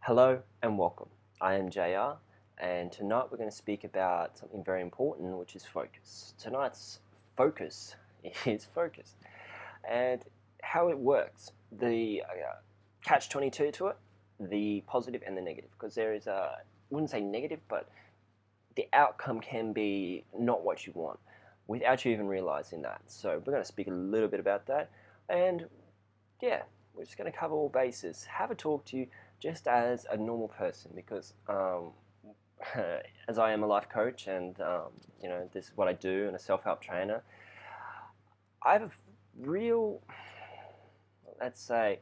Hello and welcome. I am JR, and tonight we're going to speak about something very important, which is focus. Tonight's focus is focus and how it works. The catch 22 to it, the positive and the negative, because there is I wouldn't say negative, but the outcome can be not what you want without you even realizing that. So we're going to speak a little bit about that, and yeah, we're just going to cover all bases. Have a talk to you just as a normal person because as I am a life coach and this is what I do and a self-help trainer, I have a real, let's say,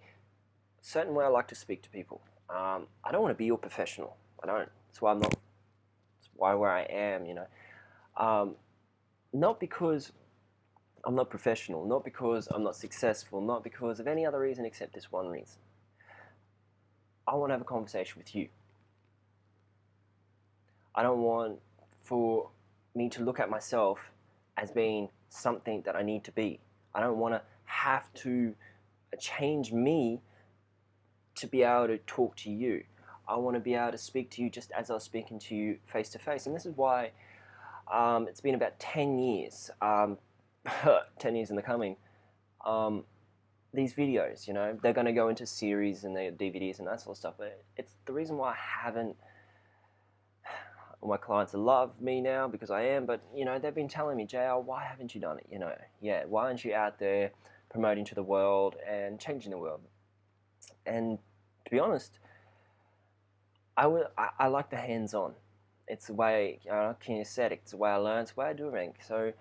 certain way I like to speak to people. I don't want to be your professional. I don't. That's why I'm not. That's why where I am. Not because I'm not professional, not because I'm not successful, not because of any other reason except this one reason. I want to have a conversation with you. I don't want for me to look at myself as being something that I need to be. I don't want to have to change me to be able to talk to you. I want to be able to speak to you just as I was speaking to you face to face. And this is why it's been about 10 years, 10 years in the coming. These videos, they're going to go into series and their DVDs and that sort of stuff. But it's the reason why I haven't. All my clients love me now because I am, but they've been telling me, JR, why haven't you done it? Why aren't you out there promoting to the world and changing the world? And to be honest, I like the hands-on. It's the way kinesthetic. It's the way I learn. It's the way I do everything. So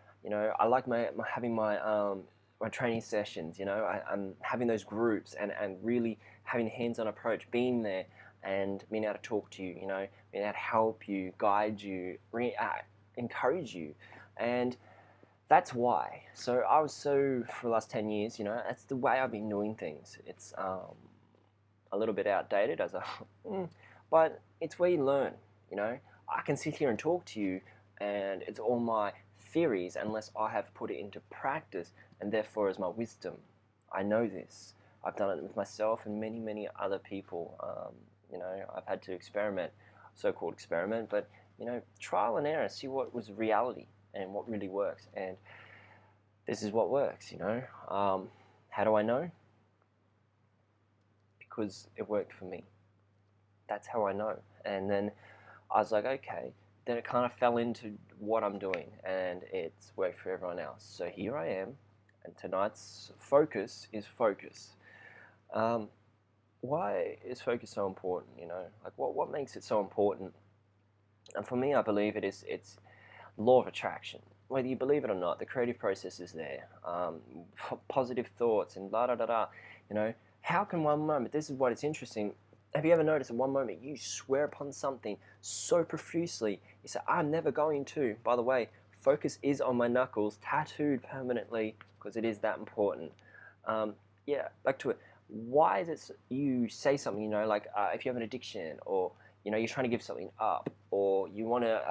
I like having my training sessions. I'm having those groups and really having a hands-on approach, being there and being able to talk to you. Being able to help you, guide you, encourage you, and that's why. So for the last 10 years, that's the way I've been doing things. It's a little bit outdated but it's where you learn. I can sit here and talk to you, and it's all my theories unless I have put it into practice, and therefore is my wisdom. I know this. I've done it with myself and many, many other people. I've had to experiment, so-called experiment, but trial and error, see what was reality and what really works. And this is what works. How do I know? Because it worked for me. That's how I know. And then I was like, okay. Then it kind of fell into what I'm doing, and it's worked for everyone else. So here I am, and tonight's focus is focus. Why is focus so important? Like what makes it so important? And for me, I believe it's law of attraction. Whether you believe it or not, the creative process is there. Positive thoughts and blah, blah, blah, blah. How can one moment, this is what is interesting, have you ever noticed in one moment you swear upon something so profusely, you say, I'm never going to. By the way, focus is on my knuckles, tattooed permanently, because it is that important. Back to it. Why is it you say something, like if you have an addiction, or, you're trying to give something up, or you want to,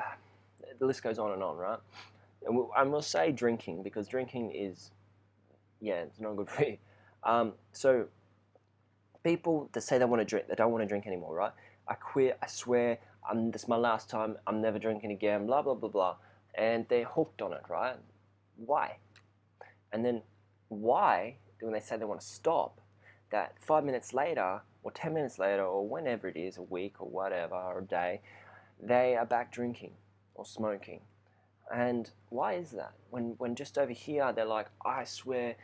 the list goes on, right? And we'll say drinking, because drinking is, it's not good for you. So people that say they want to drink, they don't want to drink anymore, right? I quit, I swear, this is my last time, I'm never drinking again, blah, blah, blah, blah. And they're hooked on it, right? Why? And then why, when they say they want to stop, that 5 minutes later, or 10 minutes later, or whenever it is, a week or whatever, or a day, they are back drinking or smoking. And why is that? When just over here, they're like, I swear,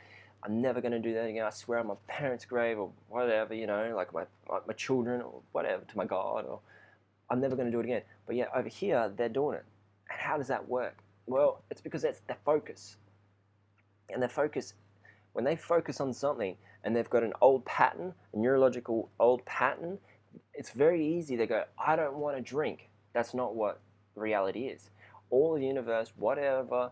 I'm never going to do that again. I swear on my parents' grave or whatever, like my children or whatever, to my God, or I'm never going to do it again. But yet over here, they're doing it. And how does that work? Well, it's because that's their focus. And their focus, when they focus on something and they've got an old pattern, a neurological old pattern, it's very easy. They go, I don't want to drink. That's not what reality is. All the universe, whatever,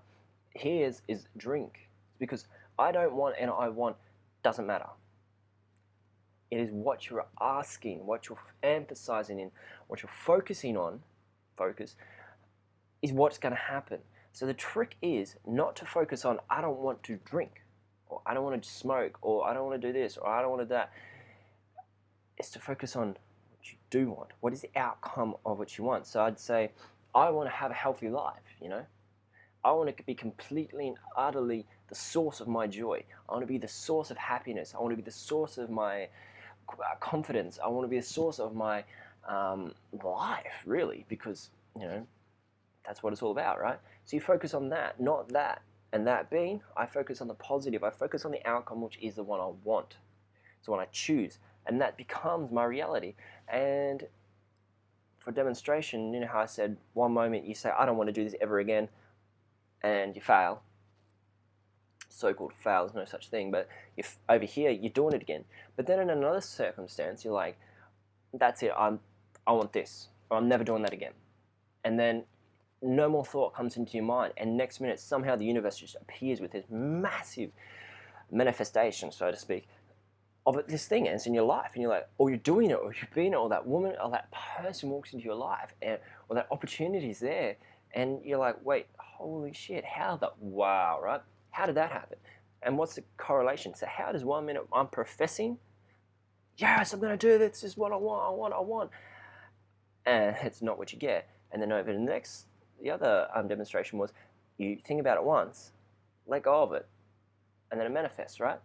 here's is drink. It's because I don't want and I want doesn't matter. It is what you're asking, what you're emphasizing in, what you're focusing on, focus, is what's going to happen. So the trick is not to focus on, I don't want to drink, or I don't want to smoke, or I don't want to do this, or I don't want to do that. It's to focus on what you do want? What is the outcome of what you want? So I'd say, I want to have a healthy life, I want to be completely and utterly the source of my joy. I want to be the source of happiness. I want to be the source of my confidence. I want to be the source of my life, really, because, that's what it's all about, right? So you focus on that, not that. And that being, I focus on the positive. I focus on the outcome, which is the one I want. It's the one I choose. And that becomes my reality. And for demonstration, you know how I said one moment you say, I don't want to do this ever again, and you fail. So-called fail, there's no such thing, but if over here you're doing it again. But then in another circumstance, you're like, that's it, I want this, or I'm never doing that again. And then no more thought comes into your mind, and next minute somehow the universe just appears with this massive manifestation, so to speak, of this thing, and it's in your life, and you're like, or you're doing it, or you've been it, or that woman or that person walks into your life, or that opportunity is there, and you're like, wait, holy shit, wow, right? How did that happen? And what's the correlation? So how does 1 minute I'm professing, yes, I'm going to do this, this is what I want, and it's not what you get. And then over the other demonstration was, you think about it once, let go of it, and then it manifests, right?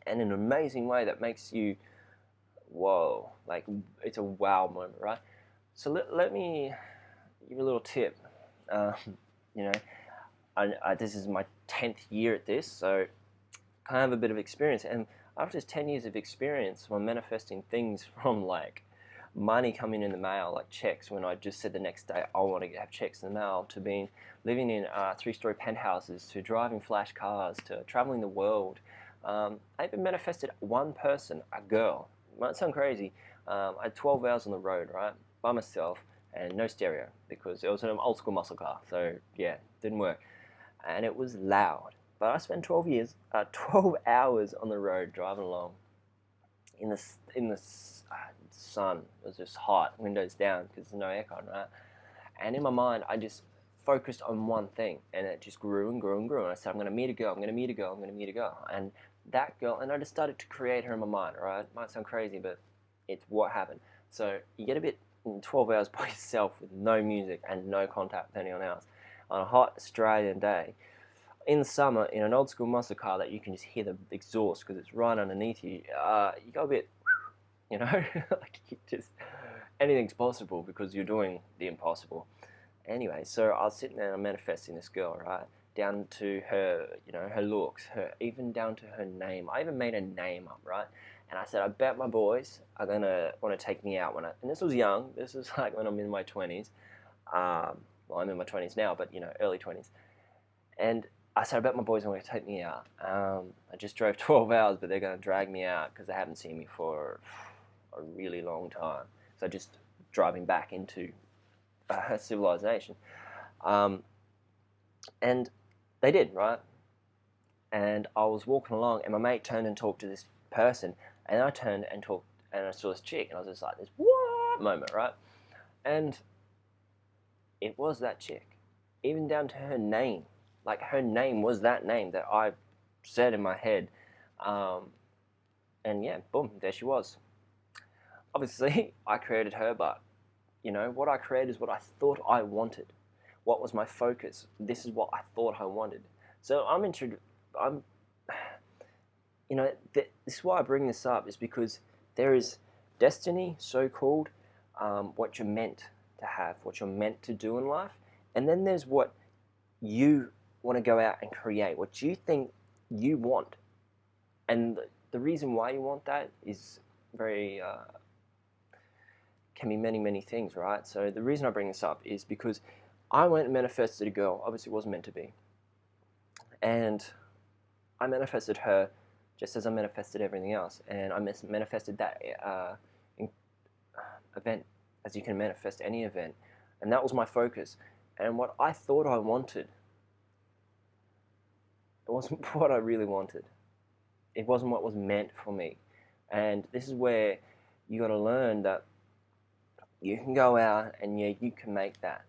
And in an amazing way that makes you, whoa, like it's a wow moment, right? So let me give you a little tip. This is my 10th year at this, so I have a bit of experience. And after this 10 years of experience, I'm manifesting things from like money coming in the mail, like checks, when I just said the next day I want to have checks in the mail, to living in 3-story penthouses, to driving flash cars, to traveling the world. I even manifested one person, a girl. It might sound crazy. I had 12 hours on the road, right, by myself, and no stereo, because it was an old school muscle car, so yeah, didn't work. And it was loud. But I spent 12 hours on the road driving along in the sun. It was just hot, windows down, because there's no aircon, right? And in my mind, I just focused on one thing, and it just grew and grew and grew. And I said, I'm going to meet a girl, I'm going to meet a girl, I'm going to meet a girl. And that girl, and I just started to create her in my mind, right? It might sound crazy, but it's what happened. So you get a bit in 12 hours by yourself with no music and no contact with anyone else on a hot Australian day in the summer in an old school muscle car that you can just hear the exhaust because it's right underneath you. You go a bit, like anything's possible because you're doing the impossible. Anyway, so I was sitting there and manifesting this girl, right? Down to her, her looks, even down to her name. I even made a name up, right? And I said, I bet my boys are gonna want to take me out and this was young. This was like when I'm in my 20s. Well, I'm in my 20s now, but early 20s. And I said, I bet my boys are going to take me out. I just drove 12 hours, but they're going to drag me out because they haven't seen me for a really long time. So just driving back into civilization. And they did, right? And I was walking along, and my mate turned and talked to this person, and I turned and talked, and I saw this chick, and I was just like, this what moment, right? And it was that chick, even down to her name. Like, her name was that name that I said in my head. And yeah, boom, there she was. Obviously, I created her, but, what I created is what I thought I wanted. What was my focus? This is what I thought I wanted. So this is why I bring this up, is because there is destiny, so-called, what you're meant to have, what you're meant to do in life. And then there's what you want to go out and create, what you think you want. And the reason why you want that is can be many, many things, right? So the reason I bring this up is because I went and manifested a girl. Obviously it wasn't meant to be. And I manifested her just as I manifested everything else. And I manifested that event as you can manifest any event. And that was my focus. And what I thought I wanted, it wasn't what I really wanted. It wasn't what was meant for me. And this is where you got to learn that you can go out and yeah, you can make that.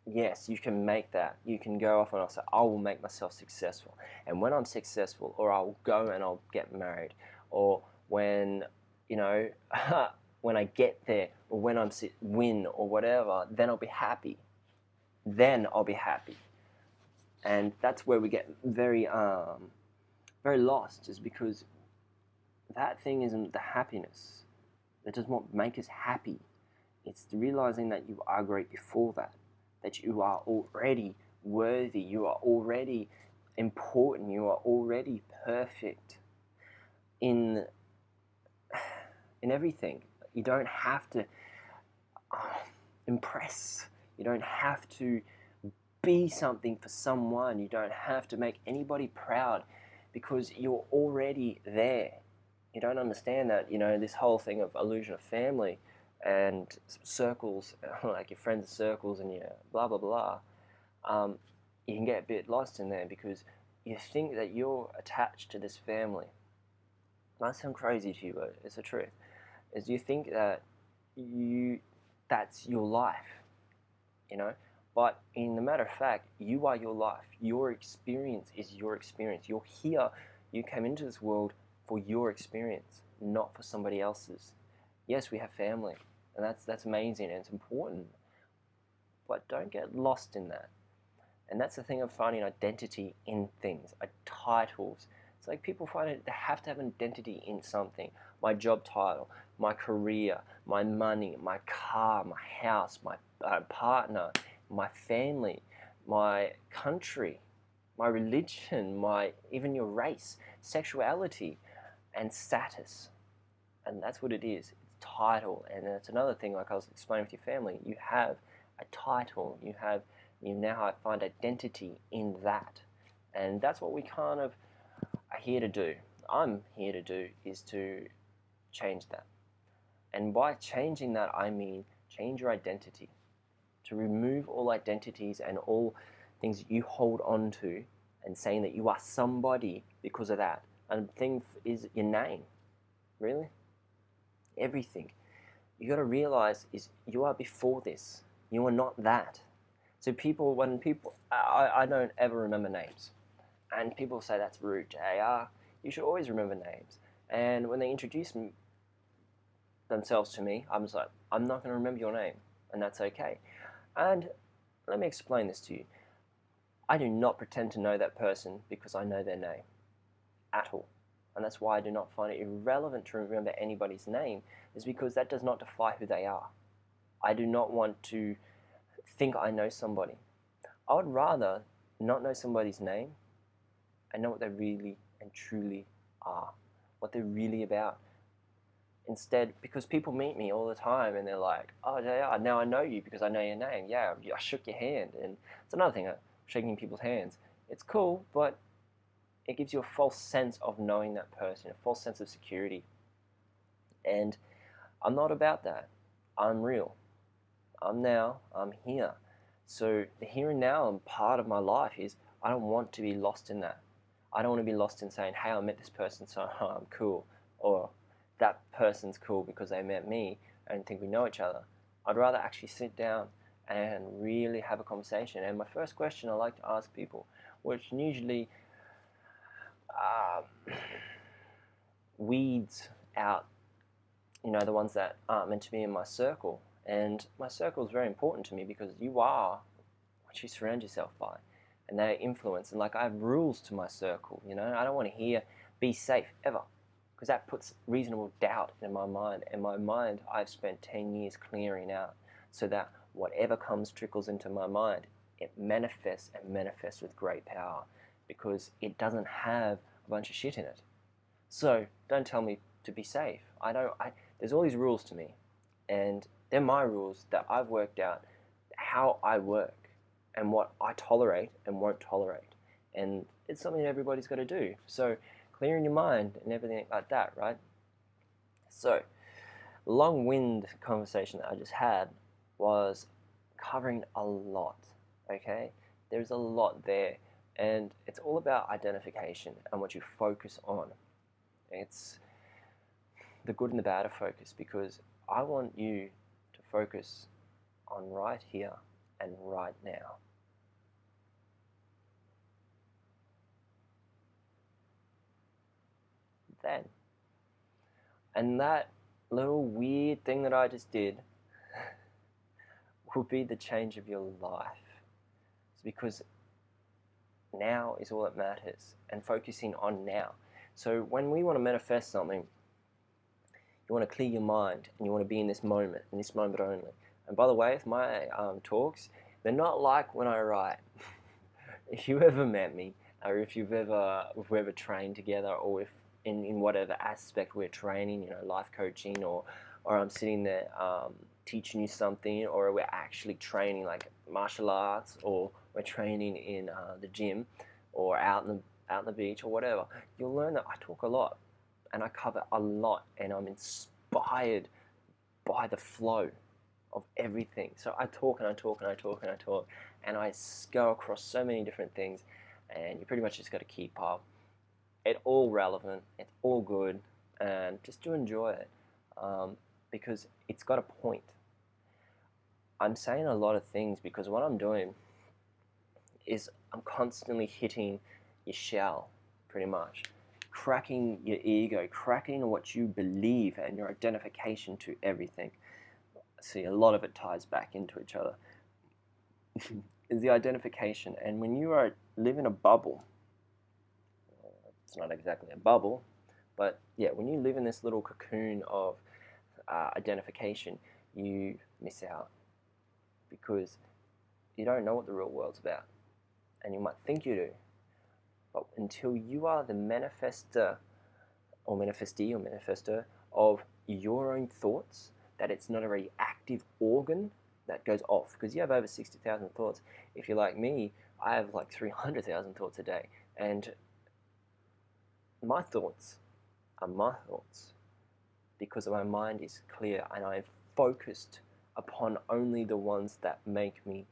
Yes, you can make that. You can go off and I'll say, I will make myself successful. And when I'm successful, or I'll go and I'll get married, or when, when I get there, or when I'm win or whatever, then I'll be happy. Then I'll be happy. And that's where we get very lost, is because that thing isn't the happiness. That does not make us happy. It's realizing that you are great before that you are already worthy, you are already important, you are already perfect in everything. You don't have to impress. You don't have to be something for someone. You don't have to make anybody proud, because you're already there. You don't understand that, this whole thing of illusion of family and circles, like your friends' circles and your blah, blah, blah. You can get a bit lost in there because you think that you're attached to this family. It might sound crazy to you, but it's the truth. Is you think that that's your life, But in the matter of fact, you are your life. Your experience is your experience. You're here. You came into this world for your experience, not for somebody else's. Yes, we have family, and that's amazing and it's important. But don't get lost in that. And that's the thing of finding identity in things, titles. It's like people find it, they have to have an identity in something. My job title, my career, my money, my car, my house, my partner, my family, my country, my religion, even your race, sexuality, and status. And that's what it is. It's title. And that's another thing, like I was explaining with your family. You have a title. You now find identity in that. And that's what we kind of are here to do. I'm here to do is to change that. And by changing that, I mean change your identity. To remove all identities and all things that you hold on to and saying that you are somebody because of that. And the thing is your name. Really? Everything. You got to realize is you are before this. You are not that. So I don't ever remember names. And people say that's rude, JR. You should always remember names. And when they introduce themselves to me, I'm just like, I'm not going to remember your name. And that's okay. And let me explain this to you. I do not pretend to know that person because I know their name. At all. And that's why I do not find it irrelevant to remember anybody's name, is because that does not define who they are. I do not want to think I know somebody. I would rather not know somebody's name and know what they really and truly are, what they're really about. Instead, because people meet me all the time and they're like, oh, JR, now I know you because I know your name. Yeah, I shook your hand. And it's another thing, shaking people's hands. It's cool, but it gives you a false sense of knowing that person, a false sense of security. And I'm not about that. I'm real. I'm here. So the here and now and part of my life is I don't want to be lost in that. I don't want to be lost in saying, hey, I met this person, so I'm cool. Or that person's cool because they met me and think we know each other. I'd rather actually sit down and really have a conversation. And my first question I like to ask people, which usually weeds out, the ones that aren't meant to be in my circle. And my circle is very important to me because you are what you surround yourself by. And they influence. And like I have rules to my circle, I don't want to hear be safe ever. Because that puts reasonable doubt in my mind. And my mind I've spent 10 years clearing out so that whatever trickles into my mind, it manifests and manifests with great power because it doesn't have a bunch of shit in it. So don't tell me to be safe. There's all these rules to me. And they're my rules that I've worked out how I work and what I tolerate and won't tolerate. And it's something that everybody's got to do. So clearing your mind and everything like that, right? So, long-winded conversation that I just had was covering a lot, okay? There's a lot there, and it's all about identification and what you focus on. It's the good and the bad of focus, because I want you to focus on right here and right now. Then. And that little weird thing that I just did will be the change of your life. It's because now is all that matters, and focusing on now. So when we want to manifest something, you want to clear your mind, and you want to be in this moment only. And by the way, if my talks, they're not like when I write. If you ever met me, or if we've ever trained together, or if in whatever aspect we're training, you know, life coaching, or I'm sitting there teaching you something, or we're actually training like martial arts, or we're training in the gym, or out in the beach, or whatever, you'll learn that I talk a lot, and I cover a lot, and I'm inspired by the flow of everything. So I talk and I talk and I talk and I talk, and I go across so many different things, and you pretty much just got to keep up. It's all relevant, it's all good, and just to enjoy it, because it's got a point. I'm saying a lot of things because what I'm doing is I'm constantly hitting your shell, pretty much. Cracking your ego, cracking what you believe and your identification to everything. See, a lot of it ties back into each other. Is the identification. And when you live in a bubble, it's not exactly a bubble, but yeah, when you live in this little cocoon of identification, you miss out because you don't know what the real world's about. And you might think you do, but until you are the manifester or manifestee or manifester of your own thoughts, that it's not a very active organ that goes off, because you have over 60,000 thoughts. If you're like me, I have like 300,000 thoughts a day, and my thoughts are my thoughts because my mind is clear and I've focused upon only the ones that make me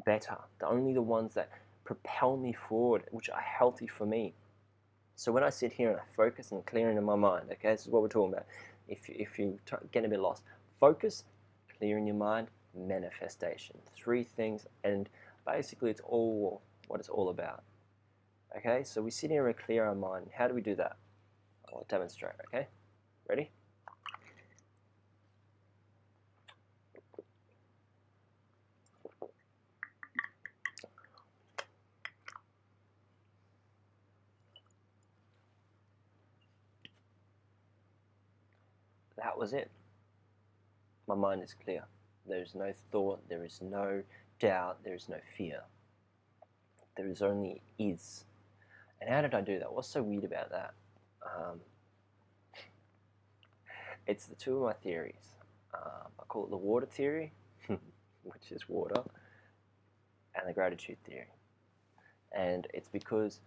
better, only the ones that propel me forward, which are healthy for me. So when I sit here and I focus and clearing in my mind, okay, this is what we're talking about. If you get a bit lost, focus, clearing your mind, manifestation. 3 things, and basically it's all what it's all about. Okay, so we sit here and clear our mind. How do we do that? I'll demonstrate, okay? Ready? That was it. My mind is clear. There is no thought, there is no doubt, there is no fear. There is only is. And how did I do that? What's so weird about that? It's the 2 of my theories. I call it the water theory, which is water, and the gratitude theory. And it's because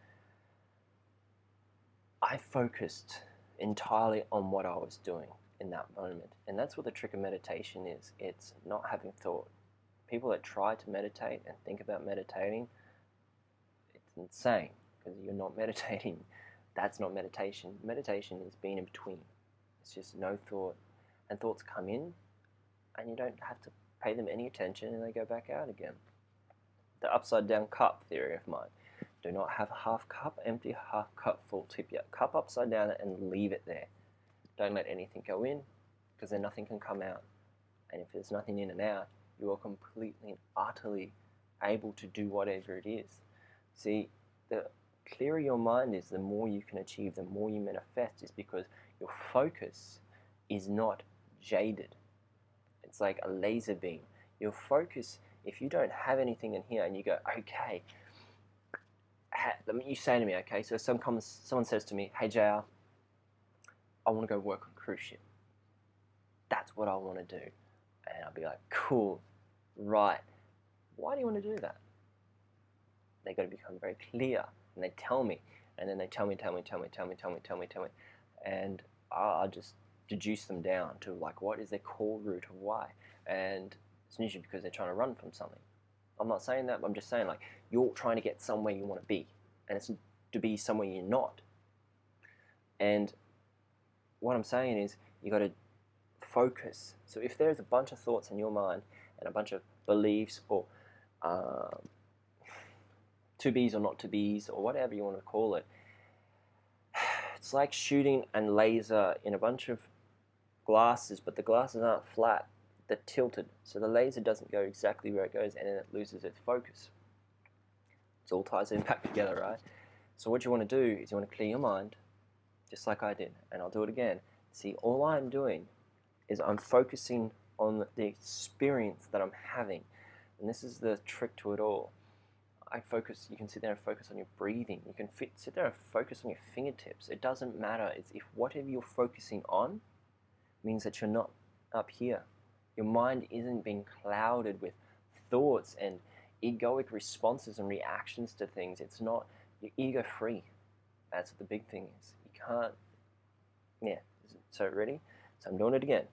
I focused entirely on what I was doing in that moment. And that's what the trick of meditation is. It's not having thought. People that try to meditate and think about meditating, it's insane, because you're not meditating. That's not meditation. Meditation is being in between. It's just no thought. And thoughts come in, and you don't have to pay them any attention, and they go back out again. The upside down cup theory of mine. Do not have a half cup empty, half cup full. Tip your cup upside down and leave it there. Don't let anything go in, because then nothing can come out. And if there's nothing in and out, you are completely and utterly able to do whatever it is. See, the clearer your mind is, the more you can achieve, the more you manifest, is because your focus is not jaded. It's like a laser beam. Your focus, if you don't have anything in here and you go, okay, you say to me, okay, so someone says to me, hey JR, I want to go work on a cruise ship. That's what I want to do. And I'll be like, cool, right. Why do you want to do that? They've got to become very clear. And they tell me. And then they tell me. And I'll just deduce them down to like, what is their core root of why? And it's usually because they're trying to run from something. I'm not saying that, but I'm just saying, like, you're trying to get somewhere you want to be. And it's to be somewhere you're not. And what I'm saying is, you got to focus. So if there's a bunch of thoughts in your mind and a bunch of beliefs or to be's or not to be's or whatever you want to call it, it's like shooting and laser in a bunch of glasses, but the glasses aren't flat. they're tilted, so the laser doesn't go exactly where it goes, and then it loses its focus. It all ties in back together, right? So what you want to do is you want to clear your mind, just like I did, and I'll do it again. See, all I'm doing is I'm focusing on the experience that I'm having, and this is the trick to it all. You can sit there and focus on your breathing. You can sit there and focus on your fingertips. It doesn't matter. It's if whatever you're focusing on means that you're not up here. Your mind isn't being clouded with thoughts and egoic responses and reactions to things. It's not, you're ego free. That's what the big thing is. You can't, yeah. So ready? So I'm doing it again.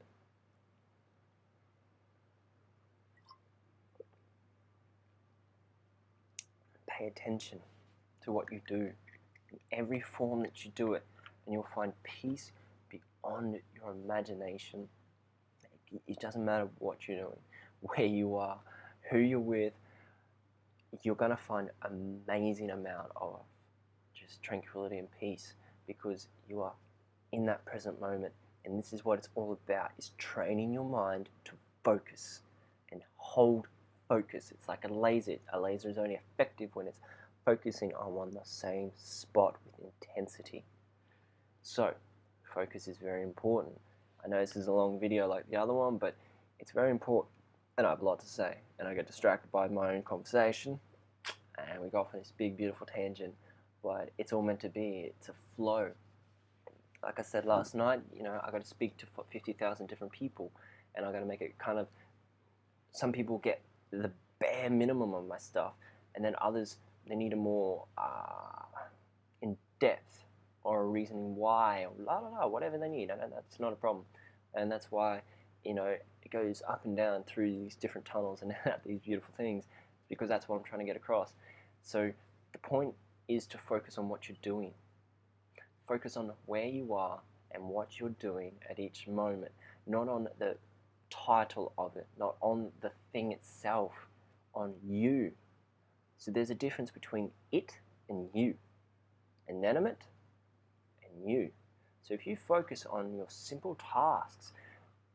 Pay attention to what you do in every form that you do it, and you'll find peace beyond your imagination. It doesn't matter what you're doing, where you are, who you're with, you're going to find an amazing amount of just tranquility and peace because you are in that present moment. And this is what it's all about, is training your mind to focus and hold focus. It's like a laser. A laser is only effective when it's focusing on the same spot with intensity. So, focus is very important. I know this is a long video like the other one, but it's very important, and I have a lot to say, and I get distracted by my own conversation, and we go off on this big, beautiful tangent, but it's all meant to be. It's a flow. Like I said last night, I got to speak to 50,000 different people, and I got to make it kind of, some people get the bare minimum of my stuff, and then others, they need a more in-depth or a reasoning why, or la la la, whatever they need, and that's not a problem. And that's why, it goes up and down through these different tunnels and out these beautiful things, because that's what I'm trying to get across. So the point is to focus on what you're doing. Focus on where you are and what you're doing at each moment, not on the title of it, not on the thing itself, on you. So there's a difference between it and you, inanimate and you. So if you focus on your simple tasks,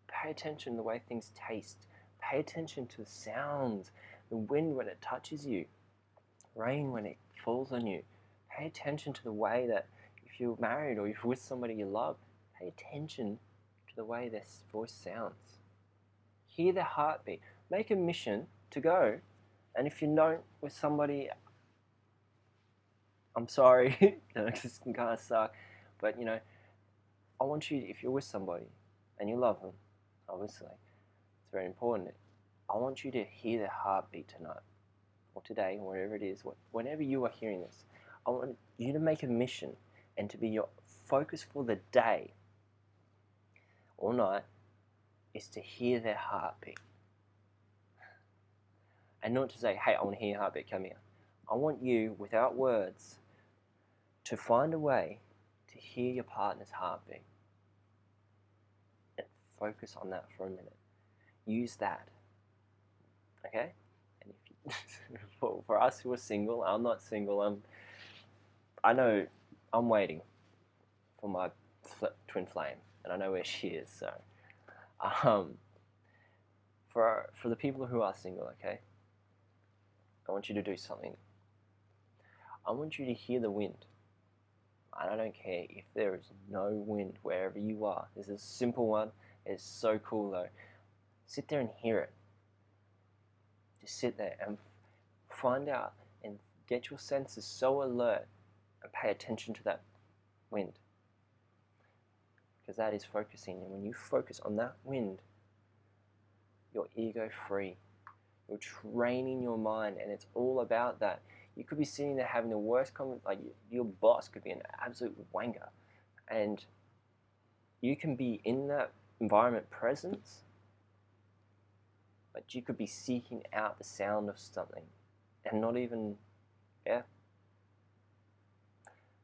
pay attention to the way things taste, pay attention to the sounds, the wind when it touches you, rain when it falls on you, pay attention to the way that if you're married or you're with somebody you love, pay attention to the way their voice sounds. Hear their heartbeat. Make a mission to go, and if you don't with somebody, I'm sorry, this can kind of suck, but I want you, if you're with somebody and you love them, obviously, it's very important. I want you to hear their heartbeat tonight, or today, or wherever it is, whenever you are hearing this. I want you to make a mission and to be your focus for the day or night is to hear their heartbeat. And not to say, hey, I want to hear your heartbeat, come here. I want you, without words, to find a way to hear your partner's heartbeat. And focus on that for a minute. Use that. Okay? And if you, for us who are single, I'm not single, I know I'm waiting for my twin flame, and I know where she is, so for the people who are single, okay, I want you to do something. I want you to hear the wind. And I don't care if there is no wind wherever you are. This is a simple one. It's so cool though. Sit there and hear it. Just sit there and find out and get your senses so alert and pay attention to that wind. Because that is focusing. And when you focus on that wind, you're ego free. You're training your mind, and it's all about that. You could be sitting there having the worst comment, like your boss could be an absolute wanker, and you can be in that environment presence, but you could be seeking out the sound of something and not even, yeah.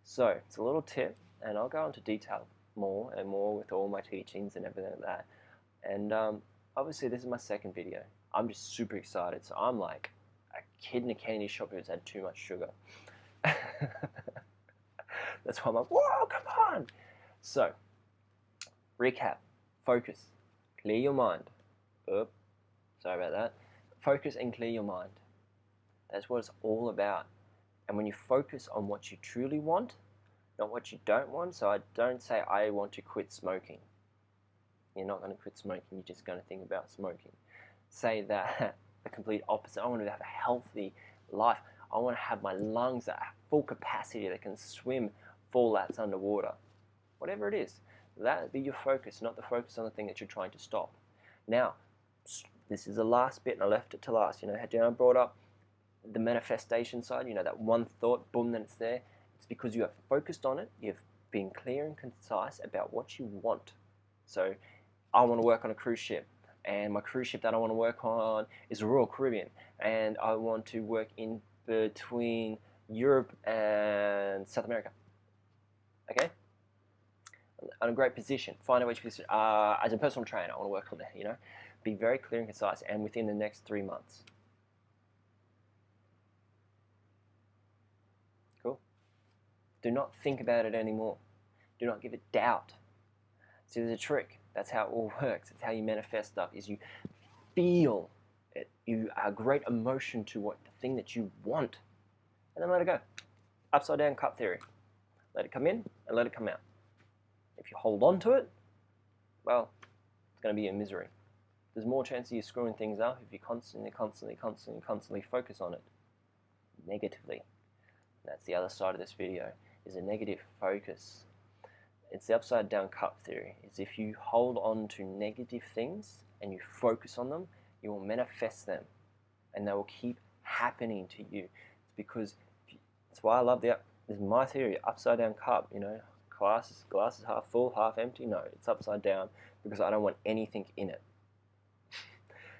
So it's a little tip, and I'll go into detail more and more with all my teachings and everything like that. And obviously this is my second video. I'm just super excited. So I'm like a kid in a candy shop who's had too much sugar. That's why I'm like, whoa, come on. So, recap, focus, clear your mind, Oop, sorry about that. Focus and clear your mind. That's what it's all about. And when you focus on what you truly want, not what you don't want, so I don't say I want to quit smoking. You're not going to quit smoking, you're just going to think about smoking. Say that the complete opposite. I want to have a healthy life. I want to have my lungs at full capacity that can swim full laps underwater. Whatever it is, that be your focus, not the focus on the thing that you're trying to stop. Now, this is the last bit, and I left it to last. Had I brought up the manifestation side, that one thought, boom, then it's there. It's because you have focused on it, you've been clear and concise about what you want. So, I want to work on a cruise ship, and my cruise ship that I want to work on is the Royal Caribbean, and I want to work in between Europe and South America. Okay? On a great position, find out which position. As a personal trainer, I want to work on that, Be very clear and concise, and within the next 3 months. Cool? Do not think about it anymore. Do not give it doubt. See, there's a trick. That's how it all works. It's how you manifest stuff, is you feel it. You are great emotion to the thing that you want, and then let it go. Upside down cup theory. Let it come in and let it come out. If you hold on to it, well, it's going to be a misery. There's more chance of you screwing things up if you constantly focus on it negatively. And that's the other side of this video, is a negative focus. It's the upside down cup theory. Is if you hold on to negative things and you focus on them, you will manifest them, and they will keep happening to you. It's because that's why I love this is my theory, upside down cup. Glass is half full, half empty. No, it's upside down because I don't want anything in it.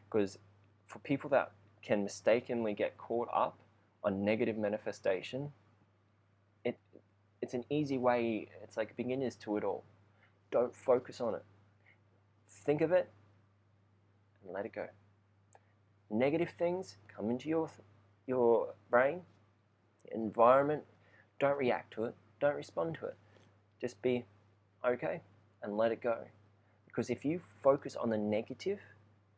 Because for people that can mistakenly get caught up on negative manifestation, it's an easy way. It's like beginners to it all. Don't focus on it. Think of it and let it go. Negative things come into your brain, environment. Don't react to it. Don't respond to it. Just be okay and let it go. Because if you focus on the negative,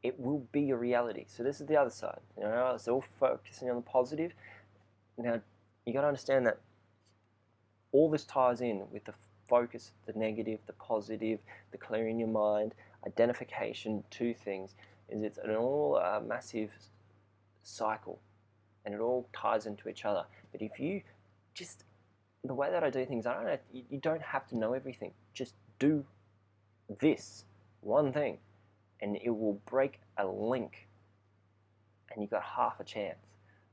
it will be your reality. So this is the other side. It's all focusing on the positive. Now, you got to understand that all this ties in with the focus, the negative, the positive, the clearing your mind, identification, two things. It's all a massive cycle, and it all ties into each other. But if you just, the way that I do things, you don't have to know everything. Just do this one thing, and it will break a link, and you've got half a chance.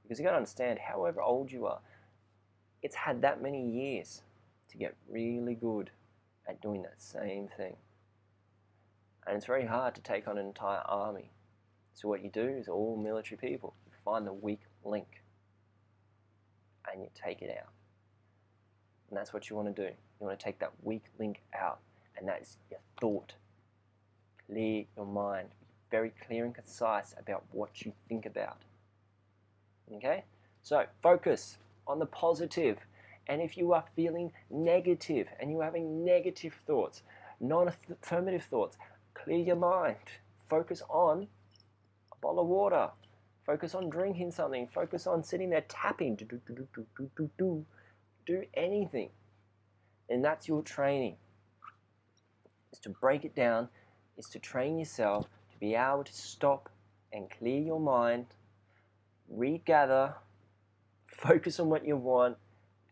Because you got to understand, however old you are, it's had that many years to get really good at doing that same thing. And it's very hard to take on an entire army. So what you do is all military people, you find the weak link and you take it out. And that's what you want to do. You want to take that weak link out, and that's your thought. Clear your mind. Be very clear and concise about what you think about. Okay? So focus on the positive. And if you are feeling negative and you're having negative thoughts, non-affirmative thoughts, clear your mind. Focus on a bottle of water. Focus on drinking something. Focus on sitting there tapping. Do anything. And that's your training. Is to break it down, is to train yourself to be able to stop and clear your mind, regather, focus on what you want,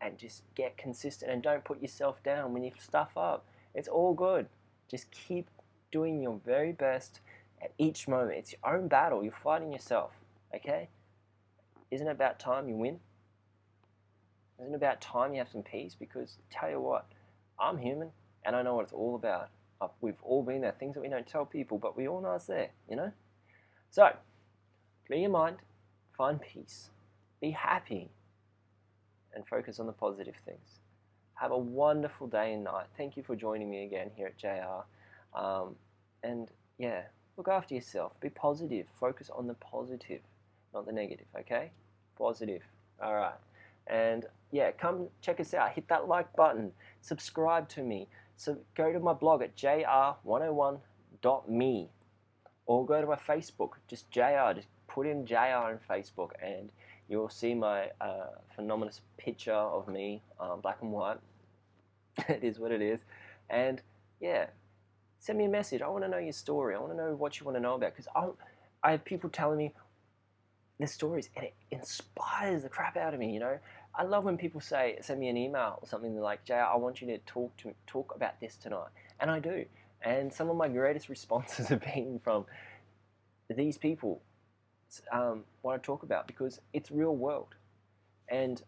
and just get consistent, and don't put yourself down when you stuff up. It's all good. Just keep doing your very best at each moment. It's your own battle. You're fighting yourself, okay? Isn't it about time you win? Isn't it about time you have some peace? Because tell you what, I'm human and I know what it's all about. We've all been there. Things that we don't tell people, but we all know it's there, So, clear your mind, find peace, be happy, and focus on the positive things. Have a wonderful day and night. Thank you for joining me again here at JR. And yeah, look after yourself. Be positive. Focus on the positive, not the negative, okay? Positive. All right. And yeah, come check us out. Hit that like button. Subscribe to me. So go to my blog at jr101.me. or go to my Facebook, just JR, just put in JR in Facebook, and you'll see my phenomenous picture of me, black and white. It is what it is. And yeah, send me a message. I want to know your story. I want to know what you want to know about, because I have people telling me their stories, and it inspires the crap out of me. I love when people send me an email or something like, "JR, I want you to talk about this tonight," and I do. And some of my greatest responses have been from these people, what I talk about, because it's real world and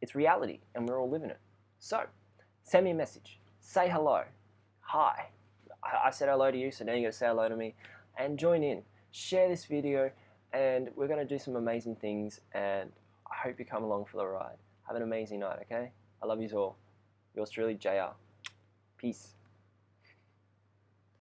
it's reality, and we're all living it. So, send me a message. Say hello. Hi. I said hello to you, so now you're going to say hello to me. And join in. Share this video, and we're going to do some amazing things, and I hope you come along for the ride. Have an amazing night, okay? I love you all. Yours truly, JR. Peace.